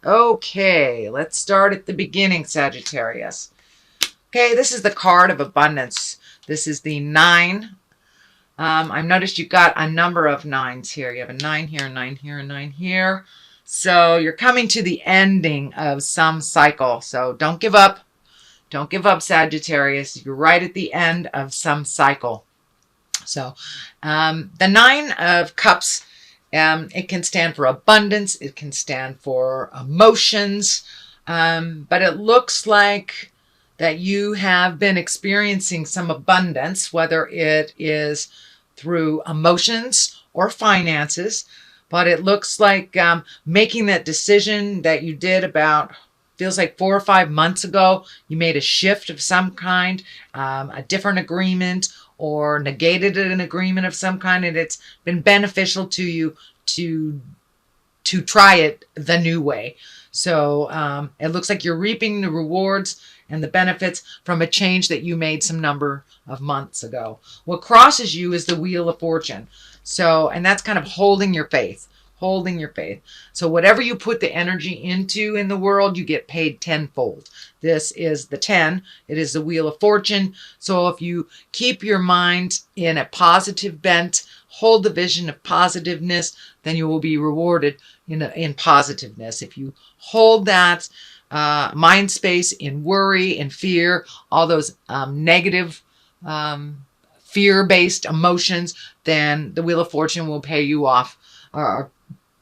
Okay, let's start at the beginning, Sagittarius. Okay, this is the card of abundance. This is the 9. I've noticed you've got a number of 9s here. You have a 9 here, a 9 here, a 9 here. So you're coming to the ending of some cycle. So don't give up. Don't give up, Sagittarius. You're right at the end of some cycle. So the 9 of Cups, it can stand for abundance. It can stand for emotions. But it looks like that you have been experiencing some abundance, whether it is through emotions or finances. But it looks like making that decision that you did about, feels like 4 or 5 months ago, you made a shift of some kind, a different agreement, or negated an agreement of some kind, and it's been beneficial to you to try it the new way. So it looks like you're reaping the rewards and the benefits from a change that you made some number of months ago. What crosses you is the Wheel of Fortune. So, and that's kind of holding your faith. Holding your faith. So whatever you put the energy into in the world, you get paid tenfold. This is the 10. It is the Wheel of Fortune. So if you keep your mind in a positive bent, hold the vision of positiveness, then you will be rewarded in positiveness. If you hold that mind space in worry and fear, all those negative fear-based emotions, then the Wheel of Fortune will pay you off or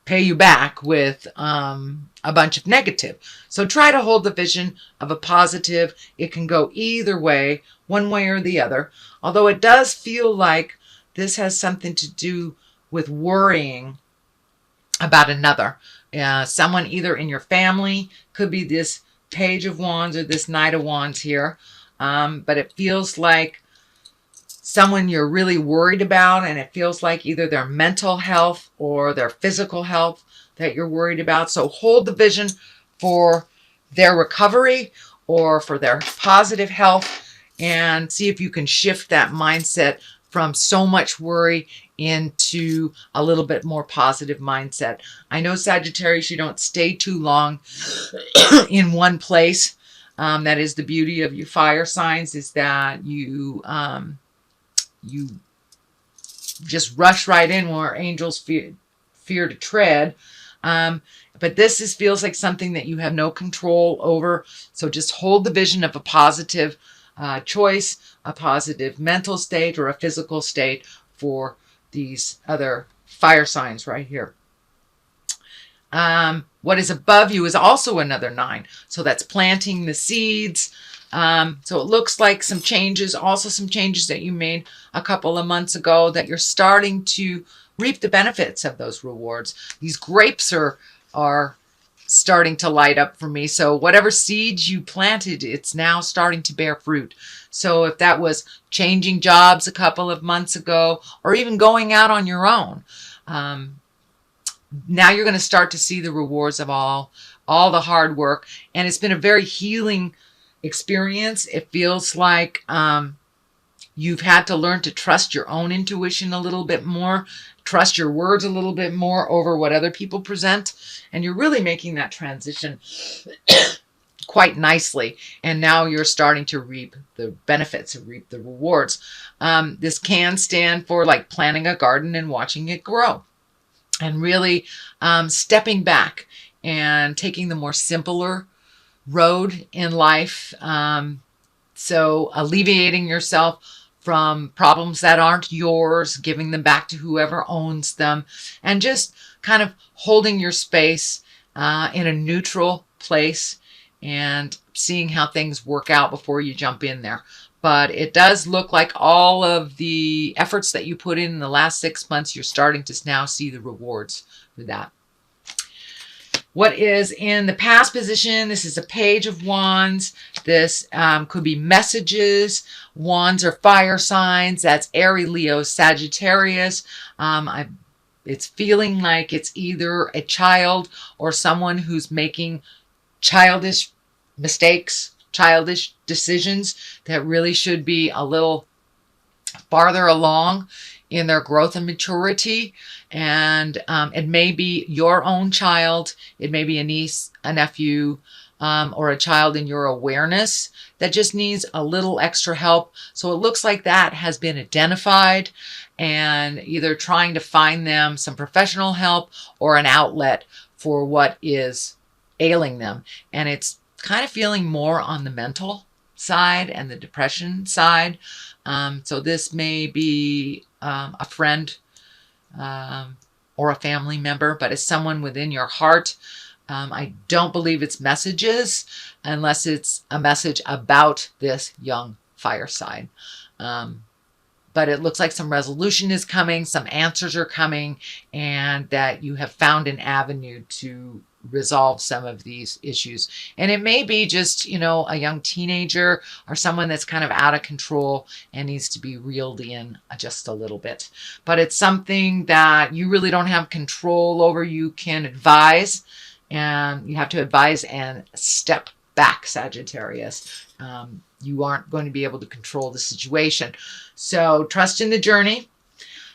pay you back with a bunch of negative. So try to hold the vision of a positive. It can go either way, one way or the other. Although it does feel like this has something to do with worrying about another. Someone either in your family, could be this Page of Wands or this Knight of Wands here. But it feels like someone you're really worried about, and it feels like either their mental health or their physical health that you're worried about. So hold the vision for their recovery or for their positive health, and see if you can shift that mindset from so much worry into a little bit more positive mindset. I know, Sagittarius, you don't stay too long in one place. That is the beauty of you fire signs, is that you just rush right in where angels fear to tread. But this feels like something that you have no control over. So just hold the vision of a positive choice, a positive mental state or a physical state for these other fire signs right here. What is above you is also another 9. So that's planting the seeds. So it looks like some changes, also some changes that you made a couple of months ago, that you're starting to reap the benefits of those rewards. These grapes are starting to light up for me. So whatever seeds you planted, it's now starting to bear fruit. So if that was changing jobs a couple of months ago, or even going out on your own, now you're going to start to see the rewards of all the hard work. And it's been a very healing experience. It feels like you've had to learn to trust your own intuition a little bit more, trust your words a little bit more over what other people present. And you're really making that transition quite nicely. And now you're starting to reap the benefits, reap the rewards. This can stand for like planting a garden and watching it grow, and really stepping back and taking the more simpler road in life. So alleviating yourself from problems that aren't yours, giving them back to whoever owns them, and just kind of holding your space in a neutral place and seeing how things work out before you jump in there. But it does look like all of the efforts that you put in the last 6 months, you're starting to now see the rewards for that. What is in the past position? This is a Page of Wands. This could be messages. Wands are fire signs. That's Aries, Leo, Sagittarius. It's feeling like it's either a child or someone who's making childish mistakes, childish decisions that really should be a little farther along in their growth and maturity. And it may be your own child. It may be a niece, a nephew, or a child in your awareness that just needs a little extra help. So it looks like that has been identified, and either trying to find them some professional help or an outlet for what is ailing them. And it's kind of feeling more on the mental side and the depression side. So this may be a friend or a family member, but it's someone within your heart. I don't believe it's messages unless it's a message about this young fire sign. But it looks like some resolution is coming, some answers are coming, and that you have found an avenue to resolve some of these issues. And it may be just, you know, a young teenager or someone that's kind of out of control and needs to be reeled in just a little bit. But it's something that you really don't have control over. You can advise, and you have to advise and step back, Sagittarius. You aren't going to be able to control the situation. So trust in the journey.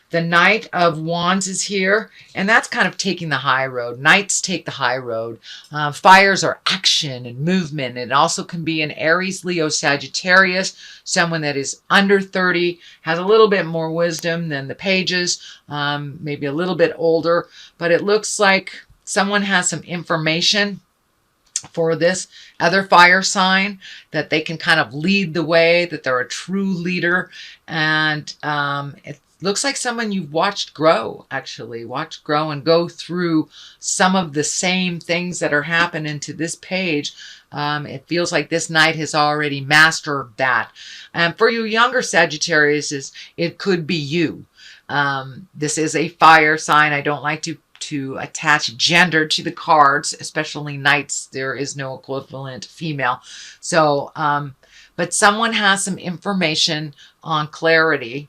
The Knight of Wands is here, and that's kind of taking the high road. Knights take the high road. Fires are action and movement. It also can be an Aries, Leo, Sagittarius, someone that is under 30, has a little bit more wisdom than the pages, maybe a little bit older, but it looks like someone has some information for this other fire sign, that they can kind of lead the way, that they're a true leader. And it looks like someone you've watched grow, actually, watched grow and go through some of the same things that are happening to this page. It feels like this knight has already mastered that. And for you younger Sagittarius, it could be you. This is a fire sign. I don't like to attach gender to the cards, especially knights. There is no equivalent female. So, but someone has some information on clarity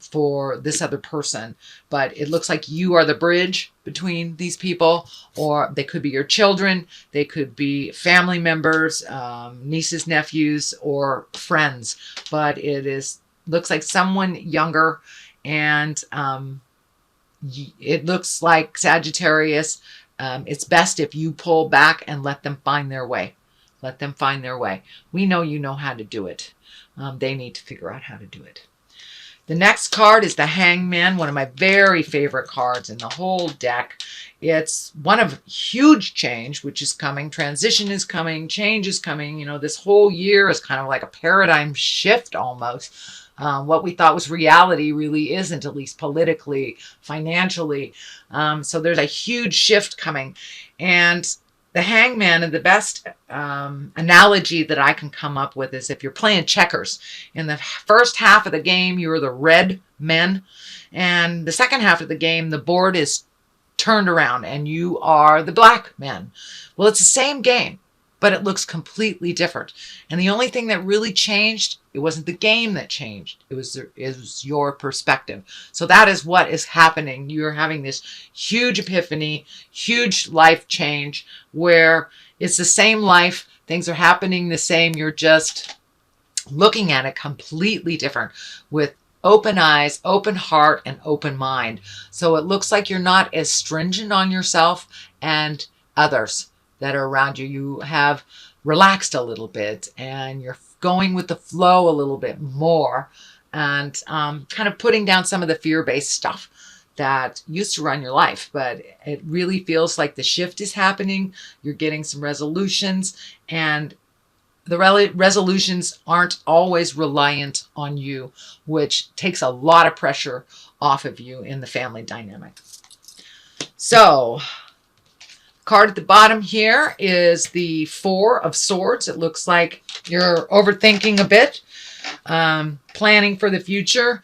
for this other person. But it looks like you are the bridge between these people, or they could be your children. They could be family members, nieces, nephews, or friends. But looks like someone younger, and it looks like Sagittarius, it's best if you pull back and let them find their way. Let them find their way. We know you know how to do it. They need to figure out how to do it. The next card is the Hangman, one of my very favorite cards in the whole deck. It's one of huge change, which is coming. Transition is coming. Change is coming. You know, this whole year is kind of like a paradigm shift almost. What we thought was reality really isn't, at least politically, financially. So there's a huge shift coming. And the Hangman, and the best analogy that I can come up with is if you're playing checkers. In the first half of the game, you're the red men. And the second half of the game, the board is turned around and you are the black men. Well, it's the same game, but it looks completely different. And the only thing that really changed, it wasn't the game that changed. It was your perspective. So that is what is happening. You're having this huge epiphany, huge life change, where it's the same life. Things are happening the same. You're just looking at it completely different, with open eyes, open heart, and open mind. So it looks like you're not as stringent on yourself and others that are around you. You have relaxed a little bit, and you're going with the flow a little bit more, and kind of putting down some of the fear-based stuff that used to run your life. But it really feels like the shift is happening. You're getting some resolutions, and the resolutions aren't always reliant on you, which takes a lot of pressure off of you in the family dynamic. So, card at the bottom here is the Four of Swords. It looks like you're overthinking a bit, planning for the future.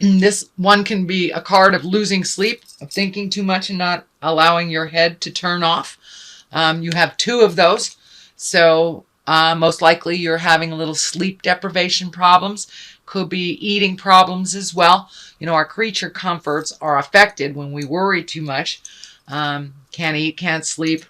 This one can be a card of losing sleep, of thinking too much and not allowing your head to turn off. You have two of those. So most likely you're having a little sleep deprivation problems. Could be eating problems as well. You know, our creature comforts are affected when we worry too much. Can't eat, can't sleep.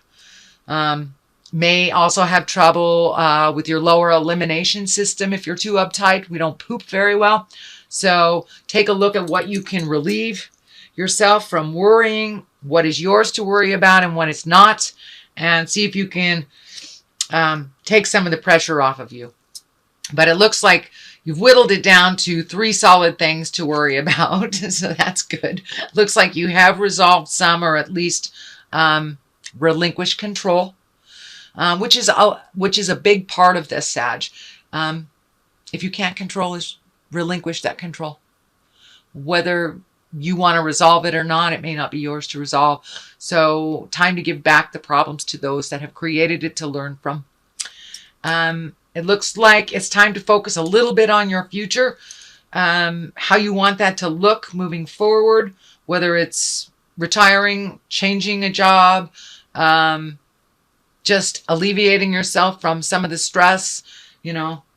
May also have trouble with your lower elimination system. If you're too uptight, we don't poop very well. So take a look at what you can relieve yourself from worrying, what is yours to worry about and what is not, and see if you can take some of the pressure off of you. But it looks like you've whittled it down to 3 solid things to worry about. So that's good. Looks like you have resolved some, or at least relinquished control, which is a big part of this, Sag. If you can't control is relinquish that control. Whether you want to resolve it or not, it may not be yours to resolve. So time to give back the problems to those that have created it to learn from. It looks like it's time to focus a little bit on your future, how you want that to look moving forward, whether it's retiring, changing a job, just alleviating yourself from some of the stress,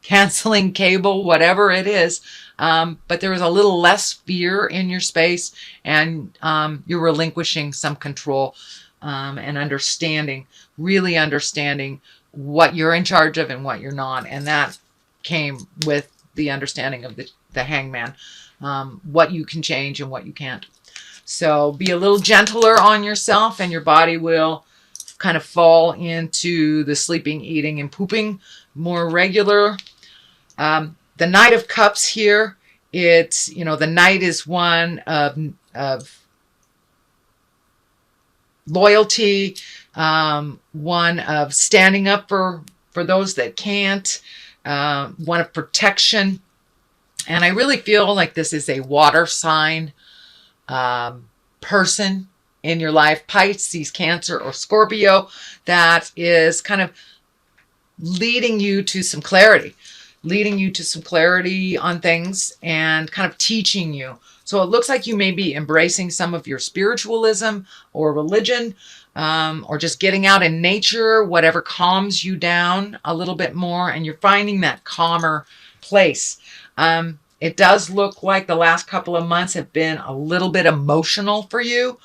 canceling cable, whatever it is. But there is a little less fear in your space, and you're relinquishing some control and understanding, really understanding what you're in charge of and what you're not. And that came with the understanding of the hangman, what you can change and what you can't. So be a little gentler on yourself, and your body will kind of fall into the sleeping, eating, and pooping more regular. The Knight of Cups here, it's, the Knight is one of loyalty, one of standing up for those that can't, one of protection. And I really feel like this is a water sign person in your life, Pisces, Cancer, or Scorpio, that is kind of leading you to some clarity on things and kind of teaching you. So it looks like you may be embracing some of your spiritualism or religion, or just getting out in nature, whatever calms you down a little bit more, and you're finding that calmer place. It does look like the last couple of months have been a little bit emotional for you.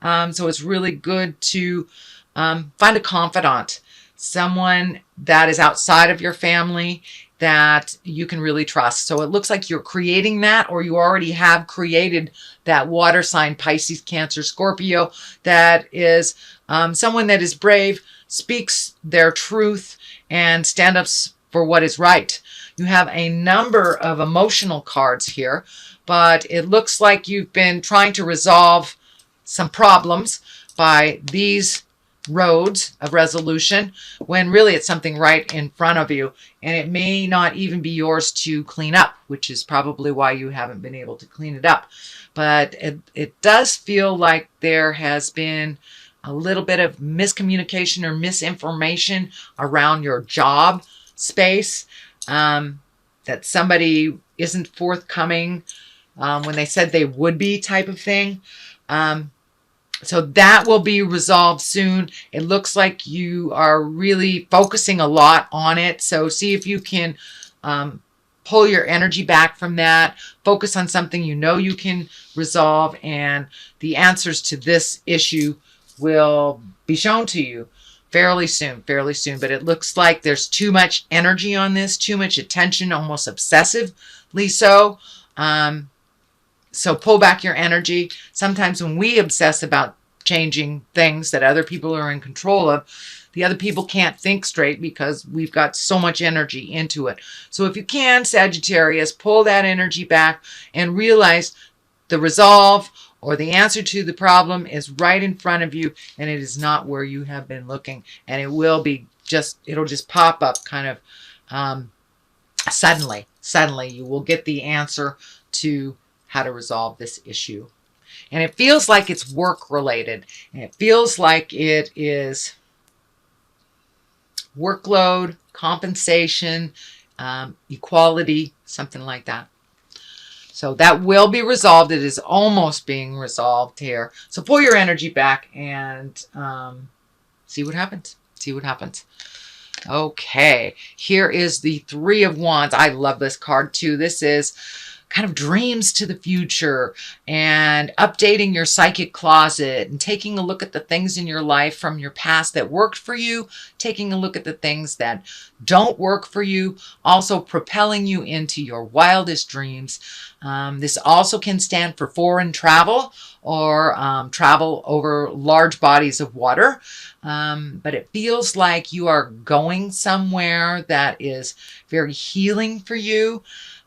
So it's really good to find a confidant, someone that is outside of your family that you can really trust. So it looks like you're creating that, or you already have created that water sign, Pisces, Cancer, Scorpio, that is someone that is brave, speaks their truth, and stand up for what is right. You have a number of emotional cards here, but it looks like you've been trying to resolve some problems by these roads of resolution, when really it's something right in front of you, and it may not even be yours to clean up, which is probably why you haven't been able to clean it up. But it does feel like there has been a little bit of miscommunication or misinformation around your job space, that somebody isn't forthcoming when they said they would be, type of thing. So that will be resolved soon. It looks like you are really focusing a lot on it. So see if you can pull your energy back from that. Focus on something you can resolve, and the answers to this issue will be shown to you fairly soon. But it looks like there's too much energy on this, too much attention, almost obsessively so. So pull back your energy. Sometimes when we obsess about changing things that other people are in control of, the other people can't think straight because we've got so much energy into it. So if you can, Sagittarius, pull that energy back and realize the resolve or the answer to the problem is right in front of you, and it is not where you have been looking. And it will be it'll just pop up kind of suddenly. You will get the answer to how to resolve this issue. And it feels like it's work related, and it feels like it is workload, compensation, equality, something like that. So that will be resolved. It is almost being resolved here. So pull your energy back and see what happens. Okay, here is the Three of Wands. I love this card too. This is kind of dreams to the future and updating your psychic closet and taking a look at the things in your life from your past that worked for you, taking a look at the things that don't work for you, also propelling you into your wildest dreams. This also can stand for foreign travel or travel over large bodies of water. But it feels like you are going somewhere that is very healing for you.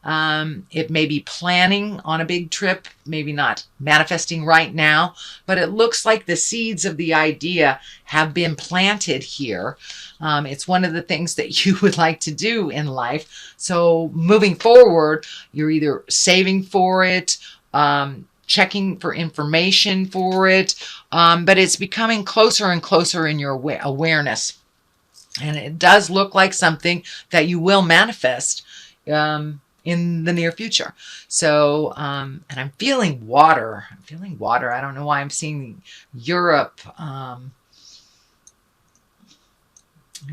It may be planning on a big trip, maybe not manifesting right now, but it looks like the seeds of the idea have been planted here. It's one of the things that you would like to do in life. So moving forward, you're either saving for it, checking for information for it, but it's becoming closer and closer in your awareness. And it does look like something that you will manifest in the near future. So, and I'm feeling water. I'm feeling water. I don't know why I'm seeing Europe. I'm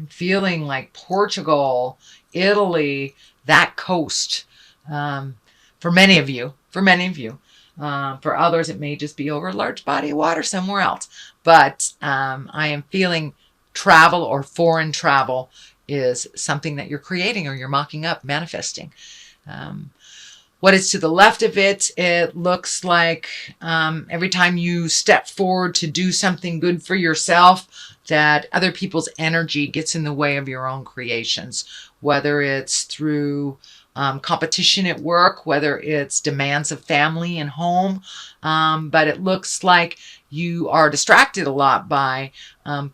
feeling like Portugal, Italy, that coast. For many of you. For others, it may just be over a large body of water somewhere else. But I am feeling travel or foreign travel is something that you're creating or you're mocking up, manifesting. What is to the left of it, it looks like every time you step forward to do something good for yourself, that other people's energy gets in the way of your own creations, whether it's through competition at work, whether it's demands of family and home. But it looks like you are distracted a lot by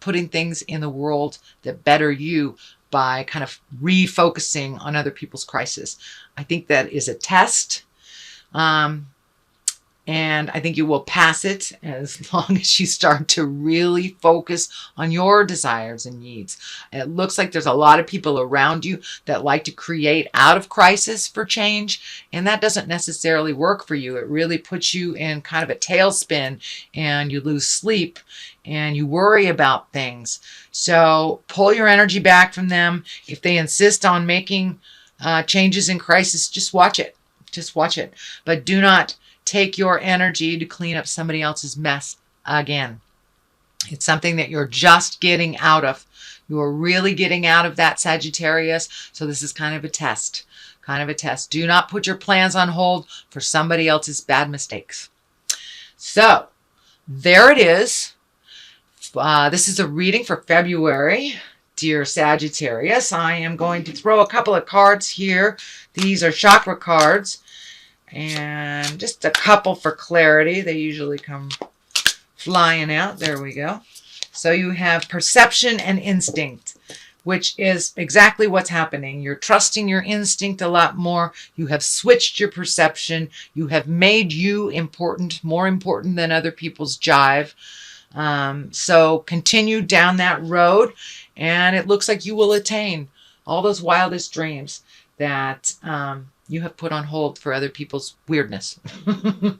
putting things in the world that better you by kind of refocusing on other people's crisis. I think that is a test. And I think you will pass it as long as you start to really focus on your desires and needs. It looks like there's a lot of people around you that like to create out of crisis for change, and that doesn't necessarily work for you. It really puts you in kind of a tailspin, and you lose sleep, and you worry about things. So pull your energy back from them. If they insist on making changes in crisis, just watch it. Just watch it. But do not take your energy to clean up somebody else's mess again. It's something that you're just getting out of. You are really getting out of that, Sagittarius. So this is kind of a test. Kind of a test. Do not put your plans on hold for somebody else's bad mistakes. So there it is. This is a reading for February, dear Sagittarius. I am going to throw a couple of cards here. These are chakra cards. And just a couple for clarity. They usually come flying out. There we go. So you have perception and instinct, which is exactly what's happening. You're trusting your instinct a lot more. You have switched your perception. You have made you important, more important than other people's jive. So continue down that road, and it looks like you will attain all those wildest dreams that you have put on hold for other people's weirdness.